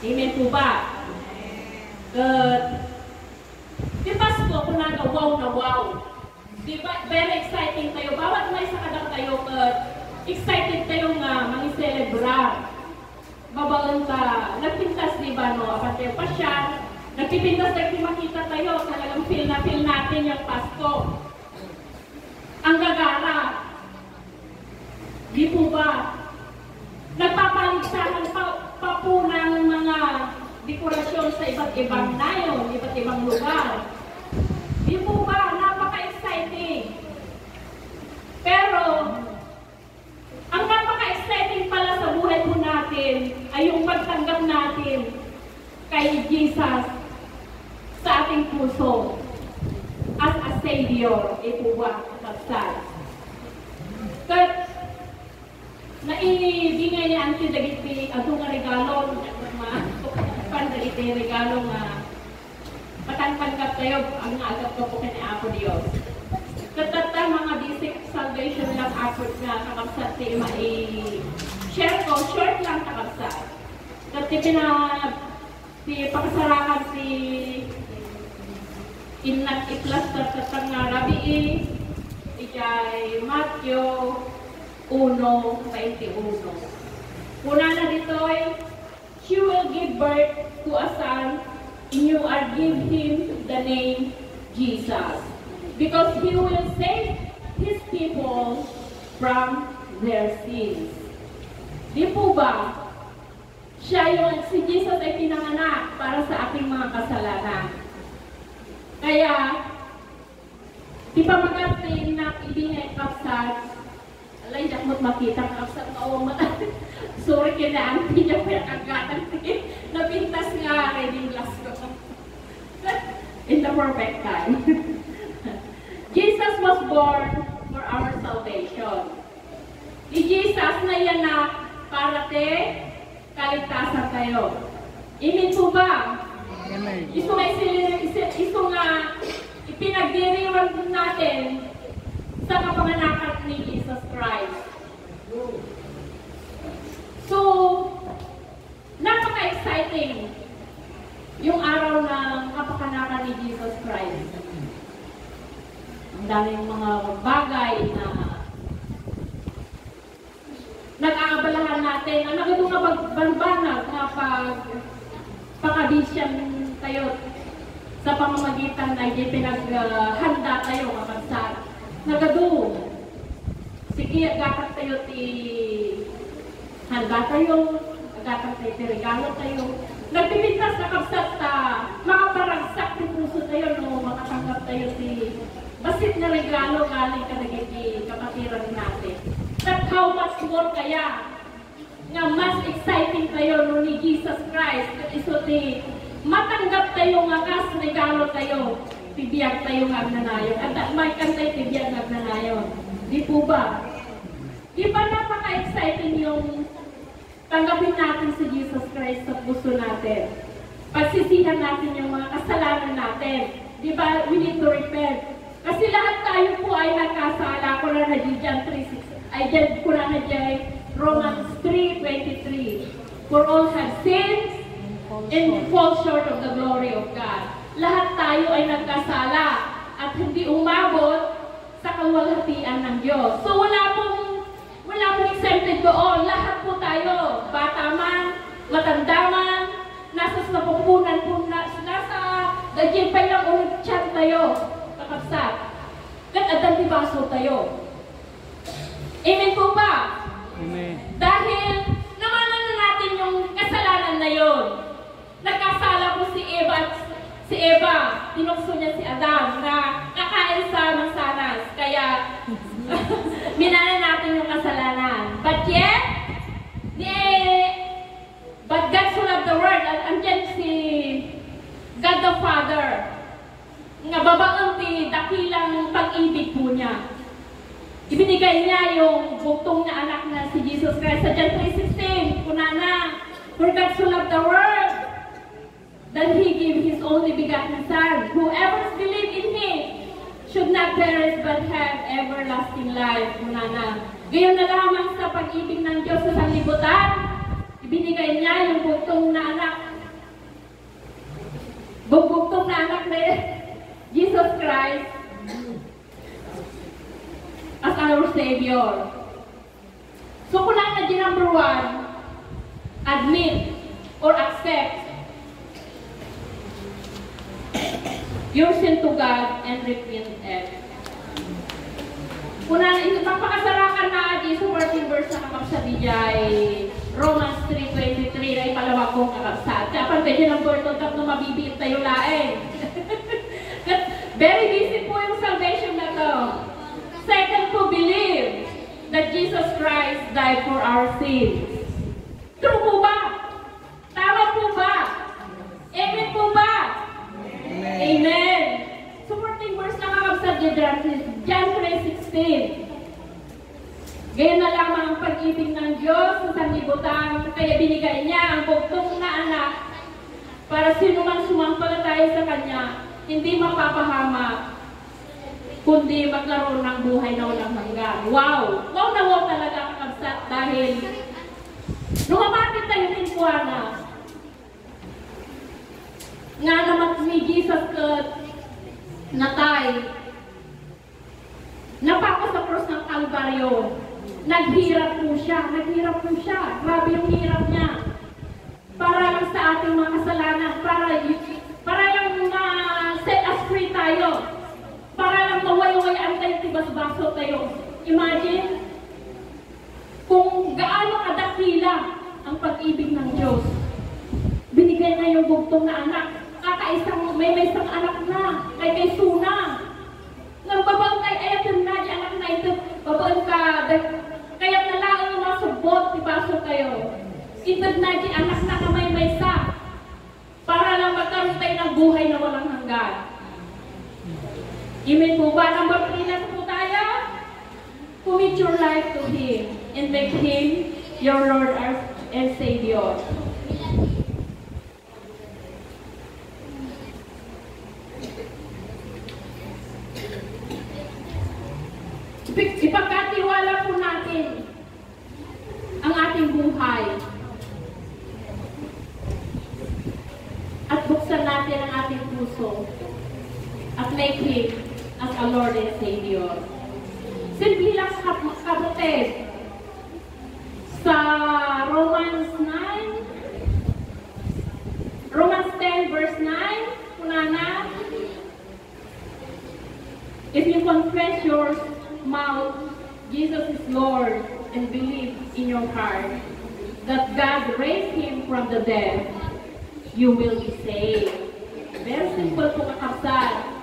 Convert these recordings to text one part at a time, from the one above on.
Amen po ba? Di Pasko, kung wow na wow. Di ba, very exciting tayo. Bawat may sakadang tayo, excited tayong mangi-celebrar. Babaon ta, nagpintas di ba, no? Apat tayo pa siya. Nagpipintas, nagpimakita tayo. Talagang feel natin yung Pasko. Ang gagara. Di po ba? Nagpapaligsahan pa po ng mga dekorasyon sa iba't ibang nayon, iba't ibang lugar. Di po ba? Napaka-exciting. Pero, ang napaka-exciting pala sa buhay po natin ay yung pagtanggap natin kay Jesus sa ating puso as a Savior. Di po ba? Kaya, naibigay ni Auntie Dagiti atong regalo pandagiti regalo nga patanpanggap tayo ang agad ko po kani Apo Dios. Katata mga basic salvation lang effort nga kakabsat ti share ko short lang kakabsat. Kasi pakasarakan si inat iklastar sa tanga rabi ikay Matthew 1:21. Una na dito ay, she will give birth to a son, and you are give him the name Jesus, because he will save his people from their sins. Di po ba? Si Jesus ay pinanganak para sa ating mga kasalanan. Kaya, di pa magating na ibinay kapsat, alay, jakmot makita ka sa kaawang mata. Sorry kina ang pinya pa agatan. Napintas nga reading glass ko. In the perfect time. Jesus was born for our salvation. Ni Jesus na yan na para kaligtasan tayo. Amen po ba? Amen. Iso nga ipinagdiriwan natin sa kapanganakan ni Jesus Christ. So, napaka-exciting yung araw ng kapanganakan ni Jesus Christ. Ang daming mga bagay na nag-aabalahan natin. Ang nagandong nga banbanag na pagkabisyan tayo sa pamamagitan na pinaghanda tayo kapagsak. Nagado. Sige, agakat tayo handa tayo, agakat tayo regalo tayo. Nagpipintas na kapsat makaparagsak ng puso tayo, no? Makatanggap tayo basit na regalo galing ka naging kapatiran natin. But how much more kaya nga mas exciting tayo no ni Jesus Christ iso matanggap tayo nga kas regalo tayo. Tibiyag tayo nga nanayon. At may kantay tibiyag nga nanayon. Di po ba? Di ba napaka-exciting yung tanggapin natin si Jesus Christ sa puso natin? Pagsisihan natin yung mga kasalanan natin. Di ba? We need to repent. Kasi lahat tayo po ay nagkasala. Kung na dyan 3:6. Ay dyan, kung na dyan Romans 3:23. For all have sinned and fall short of the glory of God. Lahat tayo ay nagkasala at hindi umabot sa kaluwalhatian ng Diyos. So wala pong exempted doon. Lahat po tayo, bata man, matanda man, nasa napupunan po, nasa dagyan pa lang ulit tiyan tayo, kakapsat. Kat-adan dibaso tayo. Amen po ba? Amen. Dahil namanan na natin yung kasalanan na yon. Nagkasala po si Eva, tinukso niya si Adam na kakain sa mansanas. Kaya, minana natin yung kasalanan. But yet, but God so loved the world. At andyan si God the Father. Nga babaang dakilang pag-ibig po niya. Ibinigay niya yung bugtong na anak na si Jesus Christ. Sa John 3:16, kunana, for God so loved the world, that He gave His only begotten Son. Whoever believes in Him should not perish but have everlasting life. Kunana. Gayon na lamang sa pag-ibig ng Diyos sa sanlibutan, ibinigay niya yung bugtong na anak Savior. So kung na number 1, admit or accept your sin to God and repent it. Kung na magpakasarakan na di sa 14 verse na kakapsabi ay Romans 3:23 na ipalawag kong kakapsat. Kapan pwede ng burton tap na mabibiit tayo laeng. Very busy po yung salvation na to. Second po, believe that Jesus Christ died for our sins. True po ba? Tama po ba? Amen po ba? Amen. Amen. Supporting verse na kakabsat John 3:16. Gayon na lamang ang pag-ibig ng Diyos sa sanlibutan, kaya binigay niya ang bugtong na anak para sino man sumampalataya sa Kanya, hindi mapapahamak, kundi magkaroon ng buhay na walang hanggan. Wow! Wow na wow talaga kakabsat dahil nung umapit tayo ng Tijuana, nga naman ni Jesus natay, napako sa cross ng Kalbaryo. Naghirap po siya. Grabe yung hirap niya. Para lang sa ating mga kasalanan, para lang set us free tayo. Para lang maway-wayan tayo, tibas-baso tayo. Imagine kung gaano kadakila ang pag-ibig ng Diyos. Binigay na yung bugtong na anak. May isang anak na, kay Suna. Nang babang kay ayatun na, di anak na ito, babang ka, kaya nalaang mga subot, tibaso kayo. Itod na, di anak na kamay may sa, para lang magkaroon tayo ng buhay na walang hanggan. Amen po ba? Number 3 na po tayo. Commit your life to Him and make Him your Lord and Savior. Ipagkatiwala po natin ang ating buhay at buksan natin ang ating puso at make Him as a Lord and Savior. Simple lang kapatid sa Romans 10 verse 9, kunana, if you confess your mouth Jesus is Lord and believe in your heart that God raised Him from the dead, you will be saved. Very simple po kakapsat.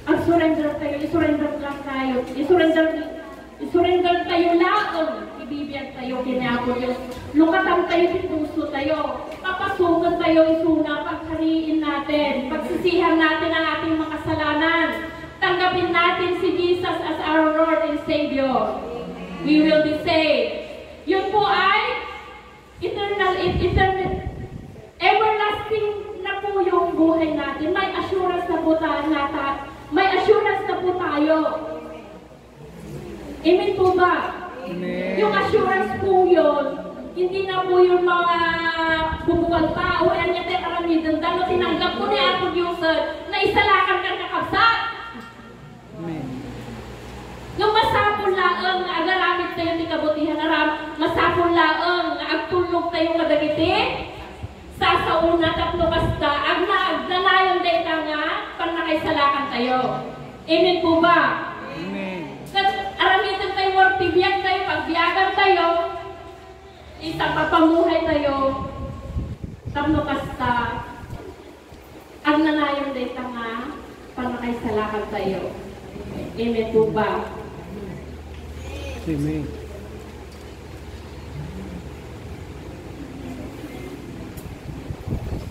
Ang surrender tayo, isurrender lang tayo, isurrender tayo laon, ibibiyag tayo, kinapo Diyos. Lukatan tayo, puso tayo, papasukan tayo, isuna, paghariin natin, pagsisihan natin ang ating mga kasalanan. Tanggapin natin si Jesus as our Lord and Savior. We will be saved. Yun po ay eternal, everlasting na po yung buhay natin. May assurance na po tayo. May assurance na po tayo. Amen po ba? Amen. Yung assurance po yun, hindi na po yung mga bubukal tao, yan yung aramidan. Dahil tinanggap ko ni Ato Diyosan na isalakan kang nakabsat. Nung masapon laang na agaramit tayo ni kabutihan aram, masapon laang na agtulog tayo kadagiti, sa una tatlo kasta, agnanayon day ka nga, panakaisalakan tayo. Amen po ba? Amen. Aramitan tayo, tibiyag tayo, pagbiyagan tayo, isang papamuhay tayo, tatlo kasta, agnanayon day ka nga, panakaisalakan tayo. Amen po ba? Amen.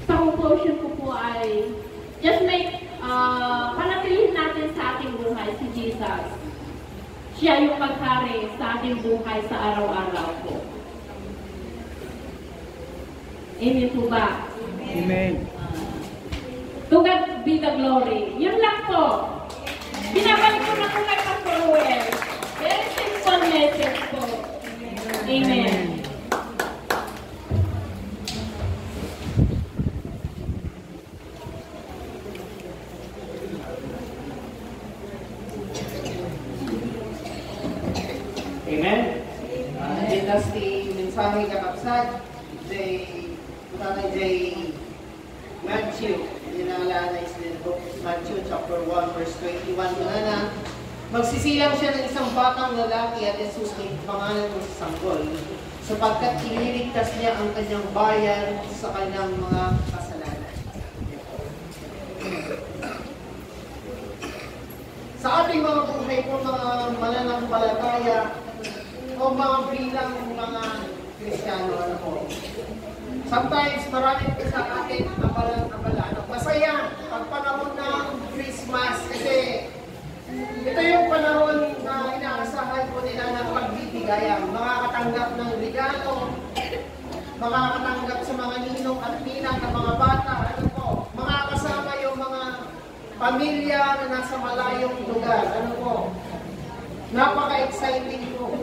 Sa conclusion ko po ay just make panatilihin natin sa ating buhay si Jesus. Siya yung maghari sa ating buhay sa araw-araw po. Amen po ba? Amen. To God be the glory. Yun lang po. Binabalik ko na po kay Pastor Ruel. Very simple message po. Amen. bahay kakapsat, Tatay J. Matthew, dinalaanay sa book Matthew chapter 1 verse 21 na magsisilang siya ng isang batang lalaki at Jesus ay pangalan mo sa sanggol, sapagkat ililigtas niya ang kanyang bayan sa kanyang mga kasalanan. Sa ating mga buhay po, mga mananampalataya o mga bilang mga Kristiyano, ano po, sometimes marami po sa atin abala. Masaya pag panahon ng Christmas kasi ito yung panahon na inaasahan po nila ng pagbibigayan. Makakatanggap ng regalo, makakatanggap sa mga ninong at ninang ng mga bata, ano po, makakasama yung mga pamilya na nasa malayong lugar, ano po. Napaka-exciting po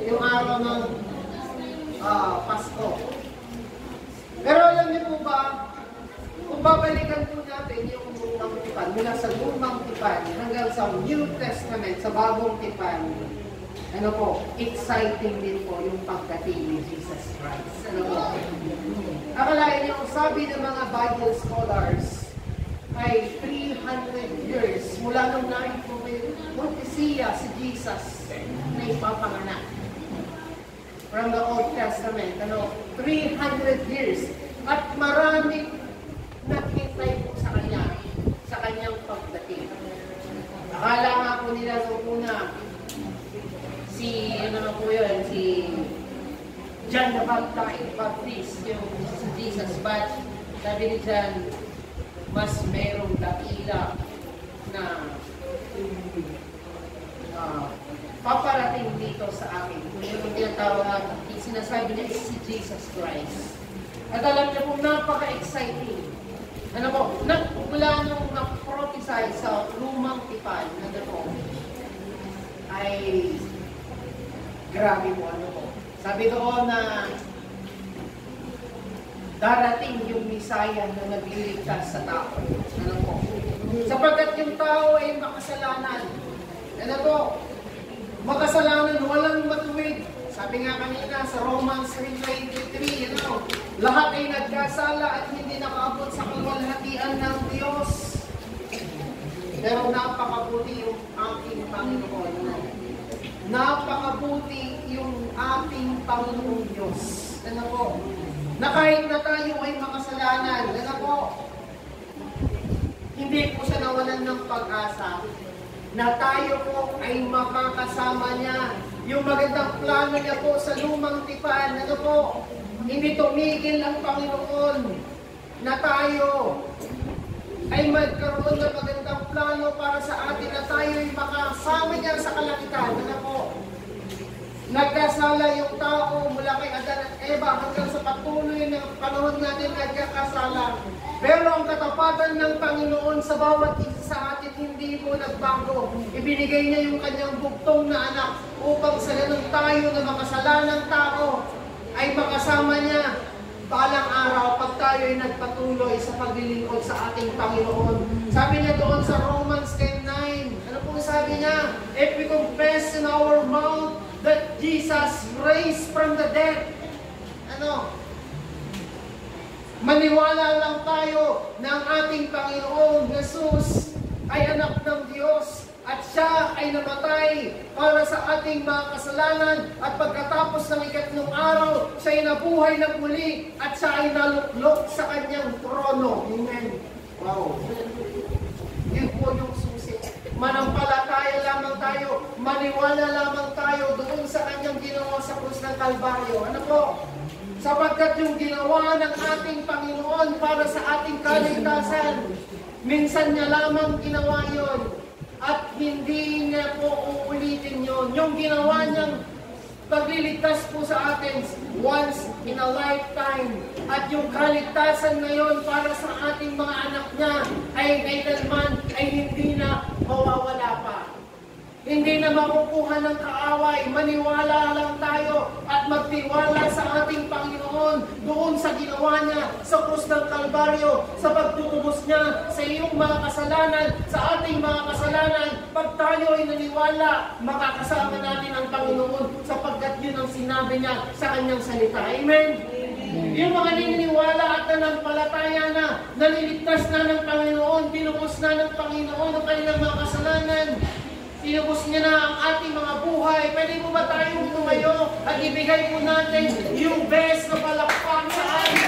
yung araw ng Pasko. Pero alam niyo po ba, kung babalikan po natin yung lumang tipan, mula sa lumang tipan hanggang sa New Testament, sa bagong tipan, ano po, exciting din po yung pagdating ni Jesus Christ. Ano po? Akalain niyo, sabi ng mga Bible scholars, ay 300 years mula nung naipropesiya si Jesus na ipapanganak. From the Old Testament, 300 years. At maraming nakitay po sa kanya, sa kanyang pagdating. Akala nga po nila nung una, si John the Baptist, yung si Jesus, but sabi ni John, mas merong dakila na paparating dito sa akin. Kung yung tinatawag, sinasabi niya is si Jesus Christ. At alam niyo po, napaka-exciting. Ano po, mula nung na-prophesy sa lumang tipan, ano po, ay grabe po, ano po. Sabi doon na darating yung Misaya na nagliligtas sa tao. Ano po, sapagkat yung tao ay makasalanan. Ano po, makasalanan, walang matuwid. Sabi nga kanina sa Romans 3:23, lahat ay nagkasala at hindi nakaabot sa kaluwalhatian ng Diyos. Pero napakabuti yung ating Panginoon. Napakabuti yung ating Panginoon Diyos. Ano po? Na kahit na tayo ay makasalanan, ano po? Hindi po siya nawalan ng pag-asa na tayo po ay makakasama niya. Yung magandang plano niya po sa lumang tipan, ano po, hindi tumigil ang Panginoon na tayo ay magkaroon ng magandang plano para sa atin na tayo ay makasama niya sa kalangitan. Ano po, nagkasala yung tao mula kay Adan at Eva hanggang sa patuloy ng panahon natin nagkakasala. Pero ang katapatan ng Panginoon sa bawat isa sa atin hindi po nagbago. Ibinigay niya yung kanyang bugtong na anak upang sa ganun tayo na makasalanang tao ay makasama niya balang araw pag tayo ay nagpatuloy sa paglilingkod sa ating Panginoon. Sabi niya doon sa Romans 10:9, ano po sabi niya? If we confess in our mouth that Jesus raised from the dead, maniwala lang tayo na ang ating Panginoong Jesus ay anak ng Diyos at siya ay namatay para sa ating mga kasalanan at pagkatapos ng ikatlong araw, siya ay nabuhay ng muli at siya ay naluklok sa kanyang trono. Amen. Wow. Yun po yung susi. Manampalataya lamang tayo, maniwala lamang tayo doon sa kanyang ginawa sa krus ng Kalbaryo. Ano po? Sapagkat yung ginawa ng ating Panginoon para sa ating kaligtasan, minsan niya lamang ginawa yon at hindi niya po uulitin yon. Yung ginawa niyang pagliligtas po sa atin once in a lifetime. At yung kaligtasan ngayon para sa ating mga anak niya ay kailanman ay hindi na mawawala pa. Hindi na makukuha ng kaaway. Maniwala lang tayo at magtiwala sa ating Panginoon doon sa ginawa niya sa krus ng Kalbaryo, sa pagtutubos niya sa iyong mga kasalanan, sa ating mga kasalanan. Pag tayo ay naniwala, makakasama natin ang Panginoon sapagkat yun ang sinabi niya sa kanyang salita. Amen? Yung mga naniniwala at nanampalataya na naliligtas na ng Panginoon, tinubos na ng Panginoon ang kanilang mga kasalanan, tinubos niya na ang ating mga buhay. Pwede mo ba tayong tumayo at ibigay po natin yung best na palakpak sa ating